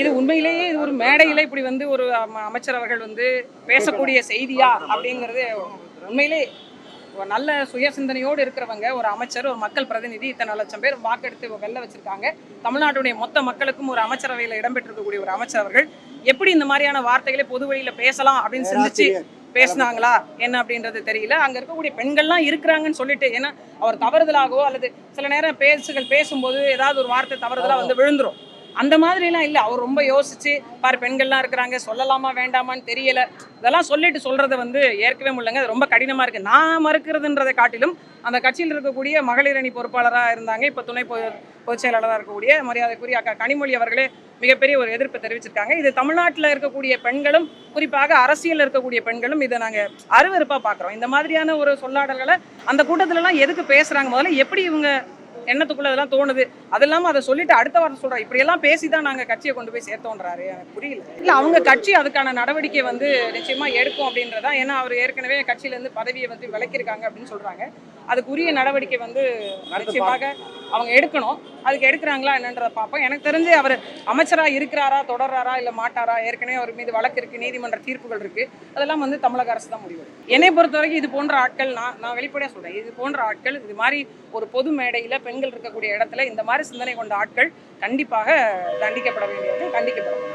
இது உண்மையிலேயே இது ஒரு மேடையில இப்படி வந்து ஒரு அமைச்சர் அவர்கள் வந்து பேசக்கூடிய செய்தியா அப்படிங்கிறது உண்மையிலே ஒரு நல்ல சுய சிந்தனையோடு இருக்கிறவங்க, ஒரு அமைச்சர், ஒரு மக்கள் பிரதிநிதி, இத்தனை லட்சம் பேர் வாக்கெடுத்து வெல்ல வச்சிருக்காங்க. தமிழ்நாட்டுடைய மொத்த மக்களுக்கும் ஒரு அமைச்சரவையில் இடம்பெற்றிருக்கக்கூடிய ஒரு அமைச்சர் அவர்கள் எப்படி இந்த மாதிரியான வார்த்தைகளை பொது வழியில பேசலாம் அப்படின்னு சிந்திச்சு பேசினாங்களா என்ன அப்படின்றது தெரியல. அங்க இருக்கக்கூடிய பெண்கள்லாம் இருக்கிறாங்கன்னு சொல்லிட்டு, ஏன்னா அவர் தவறுதலாகவோ அல்லது சில நேரம் பேசும்போது ஏதாவது ஒரு வார்த்தை தவறுதலா வந்து விழுந்துரும். அந்த மாதிரிலாம் இல்லை. அவர் ரொம்ப யோசிச்சு பாரு பெண்கள்லாம் இருக்கிறாங்க, சொல்லலாமா வேண்டாமான்னு தெரியல, இதெல்லாம் சொல்லிட்டு சொல்றதை வந்து ஏற்கவே முடியலங்க. அது ரொம்ப கடினமா இருக்கு. நான் மறுக்கிறதுன்றதை காட்டிலும் அந்த கட்சியில் இருக்கக்கூடிய மகளிர் அணி பொறுப்பாளராக இருந்தாங்க, இப்போ துணை பொதுச் செயலாளராக இருக்கக்கூடிய மரியாதைக்குரிய அக்கா கனிமொழி அவர்களே மிகப்பெரிய ஒரு எதிர்ப்பு தெரிவிச்சிருக்காங்க. இது தமிழ்நாட்டில் இருக்கக்கூடிய பெண்களும், குறிப்பாக அரசியல் இருக்கக்கூடிய பெண்களும் இதை நாங்கள் அருவருப்பாக பார்க்குறோம். இந்த மாதிரியான ஒரு சொல்லாடல்களை அந்த கூட்டத்திலலாம் எதுக்கு பேசுகிறாங்க, முதல்ல எப்படி இவங்க எண்ணத்துக்குள்ள அதெல்லாம் தோணுது, அது இல்லாமல் அதை சொல்லிட்டு அடுத்த வாரம் சொல்கிறோம் இப்படியெல்லாம் பேசி தான் நாங்கள் கட்சியை கொண்டு போய் சேர்த்தோன்றாரு. எனக்கு புரியல. இல்லை, அவங்க கட்சி அதுக்கான நடவடிக்கை வந்து நிச்சயமாக எடுக்கும் அப்படின்றதா. ஏன்னா அவர் ஏற்கனவே கட்சியிலேருந்து பதவியை வந்து விலக்கியிருக்காங்க அப்படின்னு சொல்கிறாங்க. அதுக்குரிய நடவடிக்கை வந்து நிச்சயமாக அவங்க எடுக்கணும். அதுக்கு எடுக்கிறாங்களா என்னன்றதை பார்ப்போம். எனக்கு தெரிஞ்சு அவர் அமைச்சராக இருக்கிறாரா, தொடர்றாரா, இல்லை மாட்டாரா, ஏற்கனவே அவர் மீது வழக்கு இருக்குது, நீதிமன்ற தீர்ப்புகள் இருக்குது, அதெல்லாம் வந்து தமிழக அரசு தான் முடிவு. என்னை பொறுத்த வரைக்கும் இது போன்ற ஆட்கள், நான் வெளிப்படையாக சொல்கிறேன், இது போன்ற ஆட்கள் இது மாதிரி ஒரு பொது மேடையில் பெண்கள் இருக்கக்கூடிய இடத்துல இந்த மாதிரி சிந்தனை கொண்ட ஆட்கள் கண்டிப்பாக தண்டிக்கப்பட வேண்டியது, கண்டிக்கப்படும்.